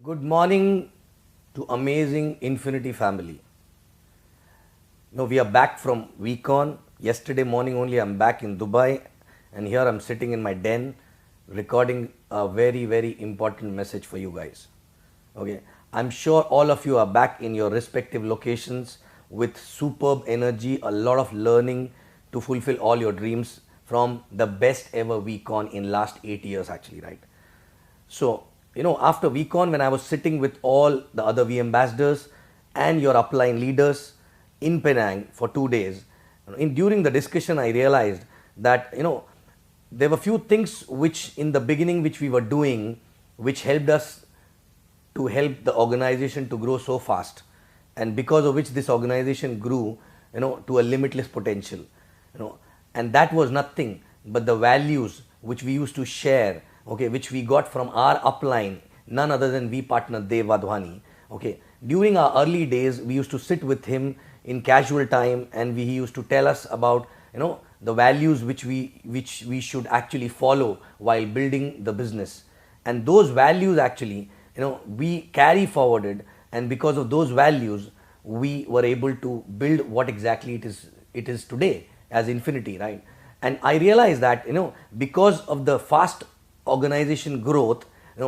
Good morning to amazing Infinity family. Now we are back from week on. Yesterday morning only I'm back in Dubai, and here I'm sitting in my den recording a very important message for you guys. Okay, I'm sure all of you are back in your respective locations with superb energy, a lot of learning to fulfill all your dreams from the best ever week on in last 8 years actually, right? So, after VCon, when I was sitting with all the other V ambassadors and your upline leaders in Penang for 2 days, during the discussion, I realized that, there were few things which in the beginning which we were doing, which helped us to help the organization to grow so fast, and because of which this organization grew, to a limitless potential, and that was nothing but the values which we used to share, okay, which we got from our upline, none other than V partner Dev Wadhwani. Okay, during our early days, we used to sit with him in casual time, and he used to tell us about the values which we should actually follow while building the business, and those values actually we carry forwarded, and because of those values we were able to build what exactly it is today as Infinity, right? And I realized that because of the fast organization growth,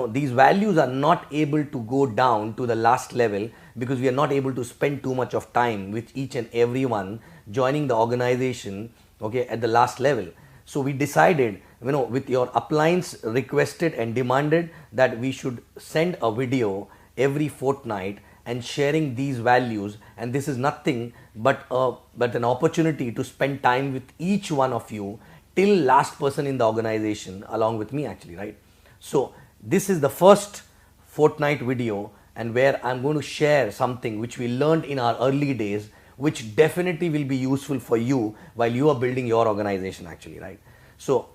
these values are not able to go down to the last level because we are not able to spend too much of time with each and everyone joining the organization, okay, at the last level. So we decided, with your uplines requested and demanded, that we should send a video every fortnight and sharing these values, and this is nothing but an opportunity to spend time with each one of you till last person in the organization along with me actually, right? So this is the first fortnight video, and where I'm going to share something which we learned in our early days, which definitely will be useful for you while you are building your organization actually, right? So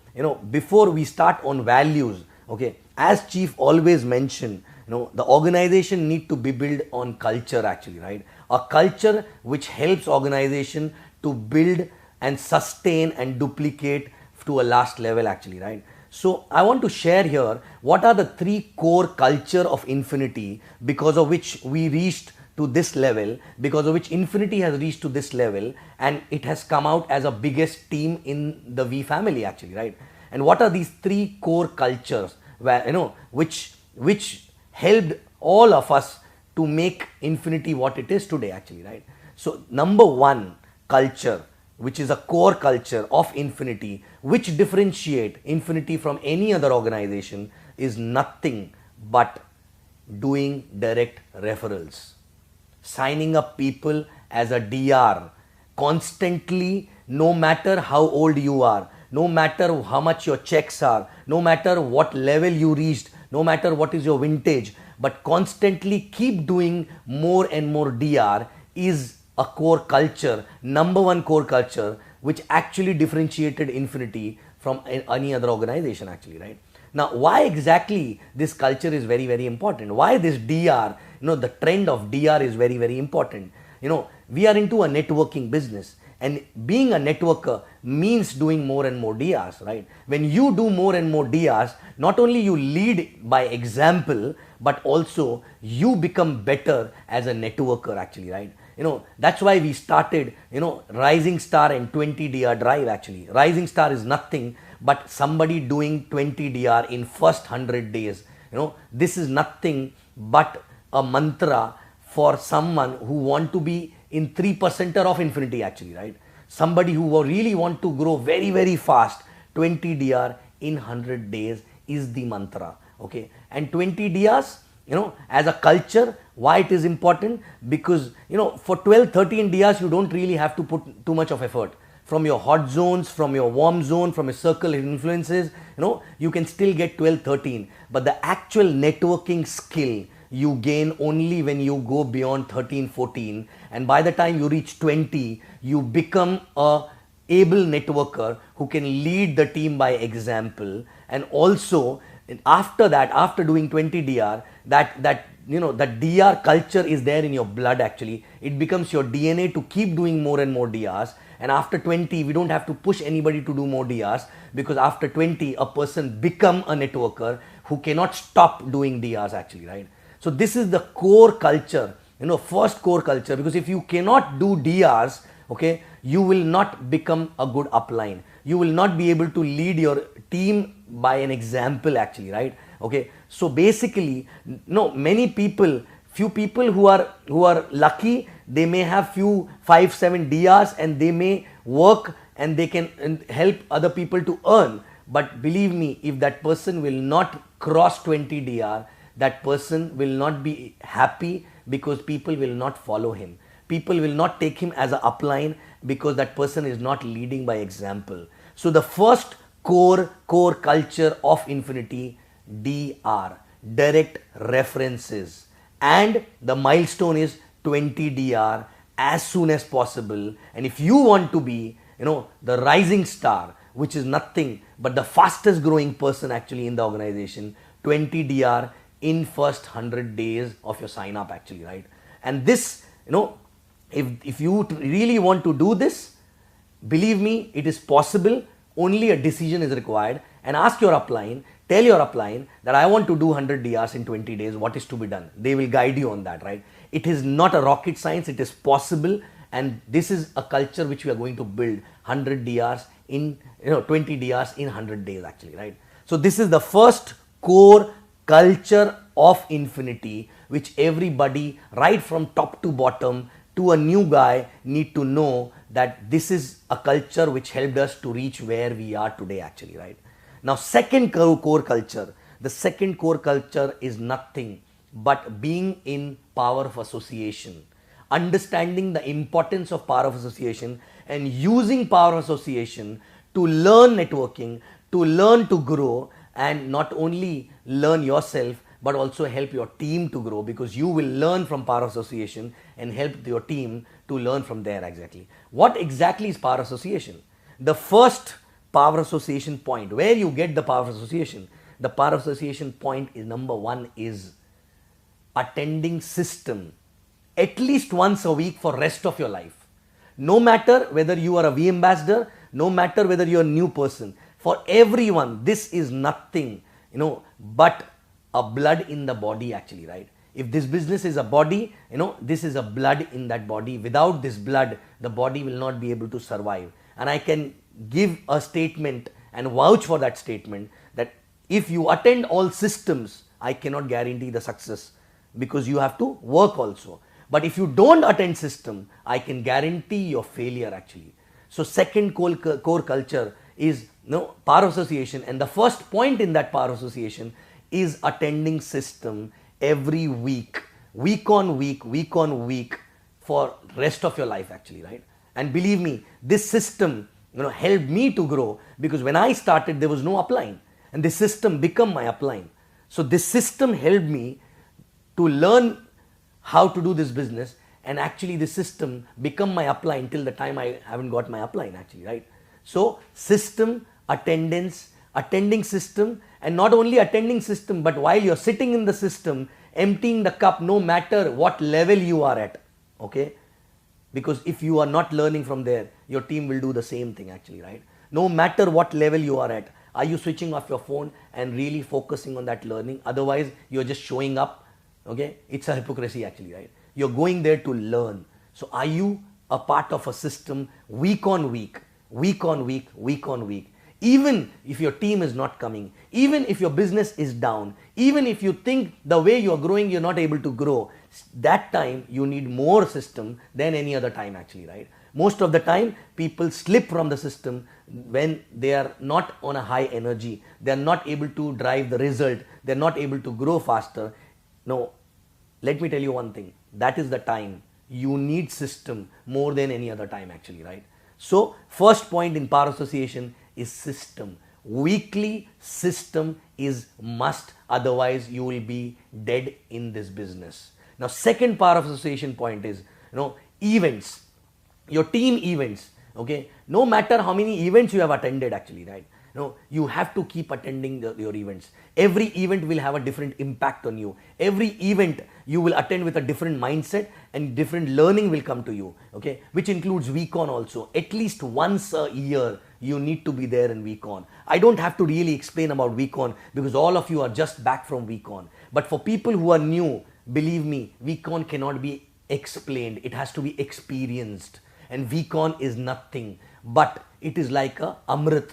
before we start on values, okay, as chief always mentioned, the organization need to be built on culture actually, right? A culture which helps organization to build and sustain and duplicate to a last level actually, right? So I want to share here what are the three core culture of Infinity, because of which we reached to this level, because of which Infinity has reached to this level, and it has come out as a biggest team in the V family actually, right? And what are these three core cultures where which helped all of us to make Infinity what it is today actually, right? So number one culture, which is a core culture of Infinity, which differentiate Infinity from any other organization, is nothing but doing direct referrals, signing up people as a DR constantly, no matter how old you are, no matter how much your checks are, no matter what level you reached, no matter what is your vintage, but constantly keep doing more and more DR is a core culture, number one core culture, which actually differentiated Infinity from any other organization actually, right? Now, why exactly this culture is very important? Why this DR, the trend of DR is very important. We are into a networking business, and being a networker means doing more and more DRs, right? When you do more and more DRs, not only you lead by example, but also you become better as a networker actually, right? That's why we started, Rising Star and 20 DR drive actually. Rising Star is nothing but somebody doing 20 DR in first 100 days. This is nothing but a mantra for someone who want to be in 3%er of Infinity actually, right? Somebody who really want to grow very fast, 20 DR in 100 days is the mantra, okay? And 20 DRs, as a culture, why it is important? Because for 12-13 DRs you don't really have to put too much of effort. From your hot zones, from your warm zone, from your circle influences, you can still get 12-13, but the actual networking skill you gain only when you go beyond 13-14, and by the time you reach 20 you become a able networker who can lead the team by example. And also after that, after doing 20 DR, that DR culture is there in your blood actually. It becomes your DNA to keep doing more and more DRs, and after 20 we don't have to push anybody to do more DRs, because after 20 a person become a networker who cannot stop doing DRs actually, right? So this is the core culture, first core culture, because if you cannot do DRs, okay, you will not become a good upline. You will not be able to lead your team by an example actually, right? Okay, so basically, many people, few people who are lucky, they may have few 5-7 DRs and they may work and they can help other people to earn. But believe me, if that person will not cross 20 DR, that person will not be happy, because people will not follow him. People will not take him as an upline, because that person is not leading by example. So the first core culture of Infinity, DR, direct references, and the milestone is 20 DR as soon as possible. And if you want to be, the rising star, which is nothing but the fastest growing person actually in the organization, 20 DR in first 100 days of your sign up actually, right? And this, if you really want to do this, believe me, it is possible. Only a decision is required, and ask your upline, tell your upline that I want to do 100 DRs in 20 days, what is to be done? They will guide you on that, right? It is not a rocket science, it is possible, and this is a culture which we are going to build, 100 DRs in, 20 DRs in 100 days actually, right? So this is the first core culture of Infinity, which everybody right from top to bottom to a new guy need to know, that this is a culture which helped us to reach where we are today actually, right? Now second core culture, the second core culture is nothing but being in power of association, understanding the importance of power of association and using power of association to learn networking, to learn to grow, and not only learn yourself but also help your team to grow, because you will learn from power of association and help your team to learn from there exactly. What exactly is power association? The first power association point, where you get the power association, the power association point is number one is attending system at least once a week for rest of your life. No matter whether you are a V ambassador, no matter whether you are a new person, for everyone this is nothing, but a blood in the body actually, right? If this business is a body, this is a blood in that body. Without this blood, the body will not be able to survive. And I can give a statement and vouch for that statement, that if you attend all systems, I cannot guarantee the success, because you have to work also. But if you don't attend system, I can guarantee your failure actually. So second core culture is power association, and the first point in that power association is attending system every week, week on week for rest of your life actually, right? And believe me, this system helped me to grow, because when I started there was no upline, and this system become my upline. So this system helped me to learn how to do this business, and actually this system become my upline till the time I haven't got my upline actually, right? So system, attendance, attending system, and not only attending system, but while you're sitting in the system, emptying the cup, no matter what level you are at, okay? Because if you are not learning from there, your team will do the same thing actually, right? No matter what level you are at, are you switching off your phone and really focusing on that learning? Otherwise, you're just showing up, okay? It's a hypocrisy actually, right? You're going there to learn. So are you a part of a system week on week, week on week, week on week? Even if your team is not coming, even if your business is down, even if you think the way you are growing, you're not able to grow, that time you need more system than any other time actually, right? Most of the time people slip from the system when they are not on a high energy, they are not able to drive the result, they are not able to grow faster. No, let me tell you one thing, that is the time you need system more than any other time actually, right? So first point in power association is system. Weekly system is must, otherwise you will be dead in this business. Now second power association point is events, your team events, okay? No matter how many events you have attended actually, right? You have to keep attending your events. Every event will have a different impact on you. Every event you will attend with a different mindset, and different learning will come to you, okay? Which includes week-on also. At least once a year you need to be there in week-on. I don't have to really explain about week-on, because all of you are just back from week-on. But for people who are new, Believe me, VCon cannot be explained. It has to be experienced. And VCon is nothing, but it is like a Amrit.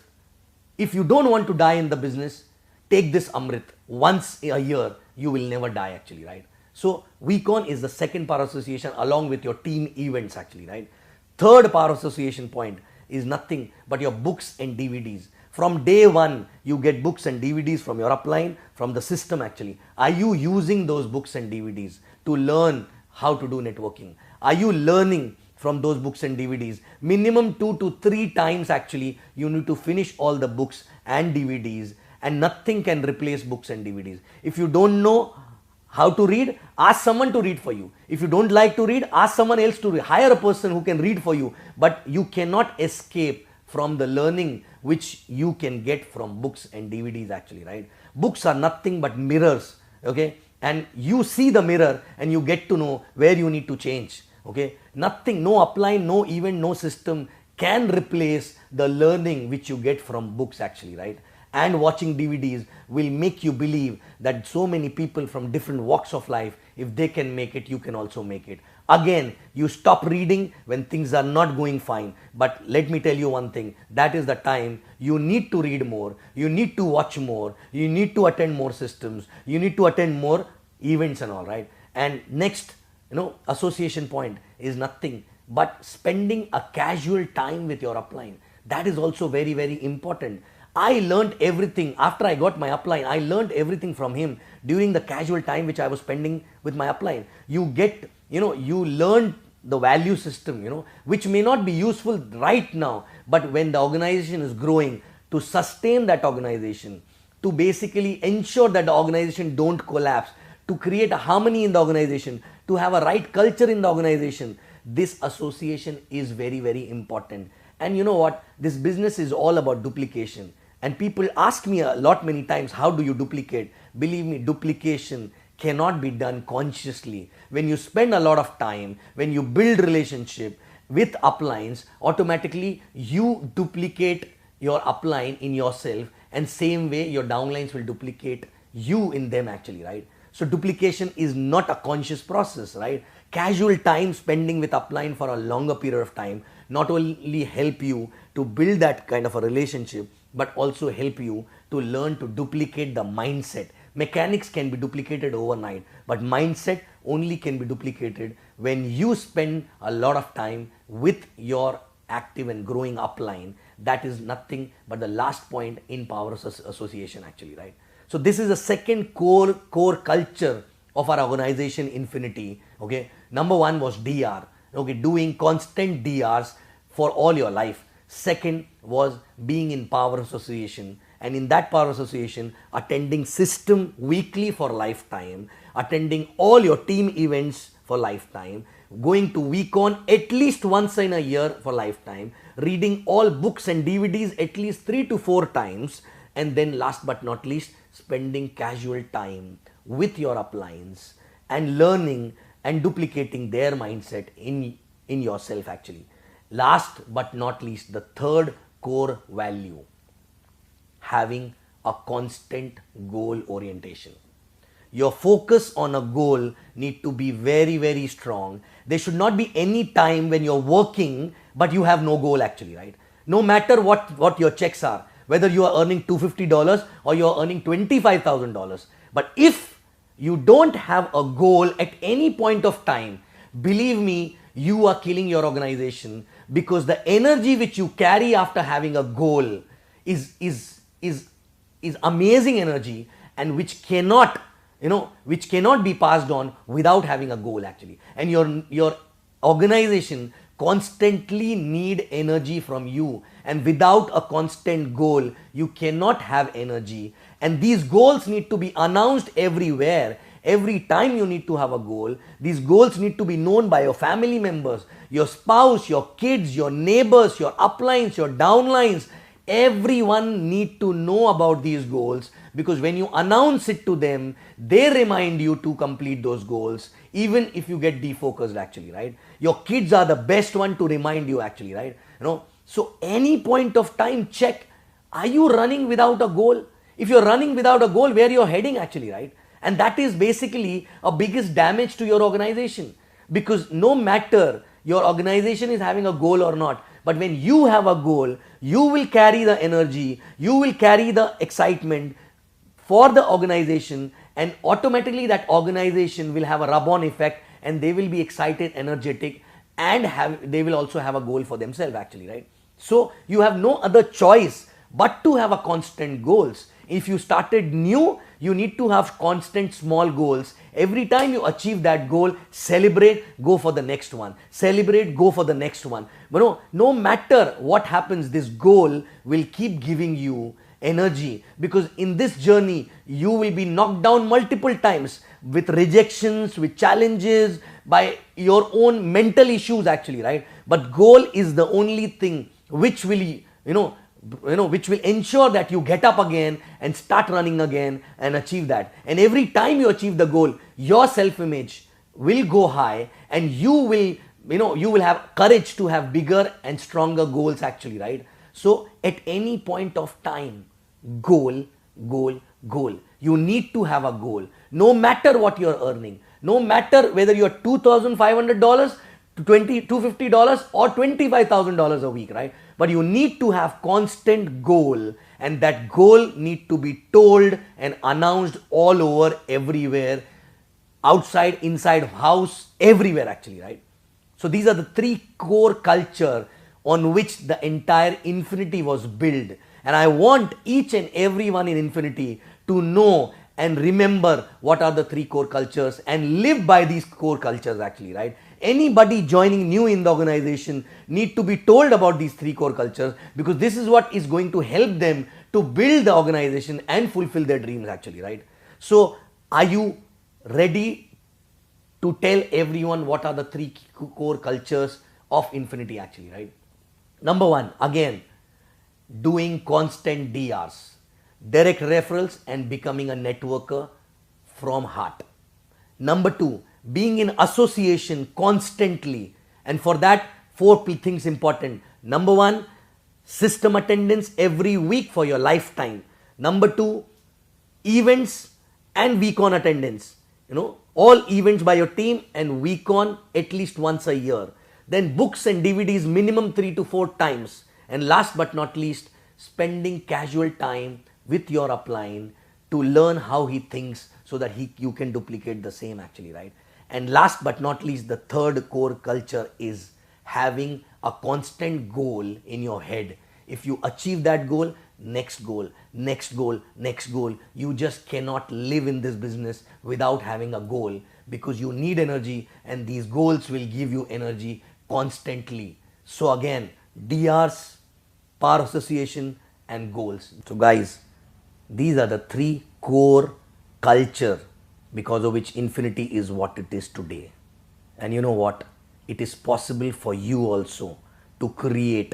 If you don't want to die in the business, take this Amrit once a year, you will never die actually, right? So VCon is the second power association along with your team events actually, right? Third power association point is nothing but your books and DVDs. From day one, you get books and DVDs from your upline, from the system actually. Are you using those books and DVDs to learn how to do networking? Are you learning from those books and DVDs? Minimum 2 to 3 times actually, you need to finish all the books and DVDs, and nothing can replace books and DVDs. If you don't know how to read, ask someone to read for you. If you don't like to read, ask someone else to read. Hire a person who can read for you, but you cannot escape from the learning which you can get from books and DVDs actually, right? Books are nothing but mirrors, okay? And you see the mirror and you get to know where you need to change, okay? Nothing, no upline, no event, no system can replace the learning which you get from books actually, right? And watching DVDs will make you believe that so many people from different walks of life, if they can make it, you can also make it. Again, you stop reading when things are not going fine. But let me tell you one thing, that is the time you need to read more, you need to watch more, you need to attend more systems, you need to attend more events and all, right? And next, association point is nothing but spending a casual time with your upline. That is also very, very important. I learned everything after I got my upline. I learned everything from him during the casual time which I was spending with my upline. You get, you learn the value system, which may not be useful right now, but when the organization is growing, to sustain that organization, to basically ensure that the organization don't collapse, to create a harmony in the organization, to have a right culture in the organization, this association is very, very important. And you know what? This business is all about duplication. And people ask me a lot many times, how do you duplicate? Believe me, duplication cannot be done consciously. When you spend a lot of time, when you build relationship with uplines, automatically you duplicate your upline in yourself, and same way your downlines will duplicate you in them actually, right? So duplication is not a conscious process, right? Casual time spending with upline for a longer period of time not only help you to build that kind of a relationship, but also help you to learn to duplicate the mindset. Mechanics can be duplicated overnight, but mindset only can be duplicated when you spend a lot of time with your active and growing upline. That is nothing but the last point in power association actually, right? So this is the second core culture of our organization Infinity, okay? Number one was DR, okay, doing constant DRs for all your life. Second was being in power association, and in that power association, attending system weekly for lifetime, attending all your team events for lifetime, going to VCon at least once in a year for lifetime, reading all books and DVDs at least 3 to 4 times, and then last but not least, spending casual time with your uplines and learning and duplicating their mindset in yourself actually. Last but not least, the third core value, having a constant goal orientation. Your focus on a goal need to be very, very strong. There should not be any time when you're working but you have no goal actually, right? No matter what your checks are, whether you are earning $250 or you are earning $25,000. But if you don't have a goal at any point of time, believe me, you are killing your organization, because the energy which you carry after having a goal is amazing energy, and which cannot be passed on without having a goal actually. And your organization constantly need energy from you, and without a constant goal you cannot have energy. And these goals need to be announced everywhere. Every time you need to have a goal. These goals need to be known by your family members, your spouse, your kids, your neighbors, your uplines, your downlines. Everyone need to know about these goals, because when you announce it to them, they remind you to complete those goals, even if you get defocused actually, right? Your kids are the best one to remind you actually, right? So any point of time, check, are you running without a goal? If you're running without a goal, where you're heading actually, right? And that is basically a biggest damage to your organization, because no matter your organization is having a goal or not, but when you have a goal, you will carry the energy, you will carry the excitement for the organization, and automatically that organization will have a rub-on effect, and they will be excited, energetic, and they will also have a goal for themselves actually, right? So you have no other choice but to have a constant goals. If you started new, you need to have constant small goals. Every time you achieve that goal, celebrate, go for the next one. Celebrate, go for the next one. But no matter what happens, this goal will keep giving you energy, because in this journey you will be knocked down multiple times with rejections, with challenges, by your own mental issues actually, right? But goal is the only thing which will which will ensure that you get up again and start running again and achieve that. And every time you achieve the goal, your self-image will go high, and you will have courage to have bigger and stronger goals actually, right? So at any point of time, goal. You need to have a goal. No matter what you're earning, no matter whether you're $2,500 to $250 or $25,000 a week, right? But you need to have constant goal, and that goal need to be told and announced all over, everywhere, outside, inside, house, everywhere actually, right? So these are the three core culture on which the entire Infinity was built. And I want each and everyone in Infinity to know and remember what are the three core cultures and live by these core cultures actually, right? Anybody joining new in the organization need to be told about these three core cultures, because this is what is going to help them to build the organization and fulfill their dreams actually, right? So are you ready to tell everyone what are the three core cultures of Infinity actually, right? Number one, again, doing constant DRs, direct referrals, and becoming a networker from heart. Number two, being in association constantly, and for that, four things important. Number one, system attendance every week for your lifetime. Number two, events and week on attendance. All events by your team and week on at least once a year. Then books and DVDs minimum 3 to 4 times. And last but not least, spending casual time with your upline to learn how he thinks, so that you can duplicate the same actually, right? And last but not least, the third core culture is having a constant goal in your head. If you achieve that goal, next goal, next goal, next goal. You just cannot live in this business without having a goal, because you need energy, and these goals will give you energy constantly. So again, DRs, power association, and goals. So guys, these are the three core culture because of which Infinity is what it is today. And you know what? It is possible for you also to create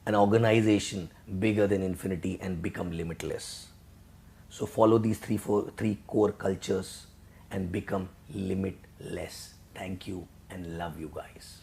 an organization bigger than Infinity and become limitless. So follow these three core cultures and become limitless. Thank you and love you guys.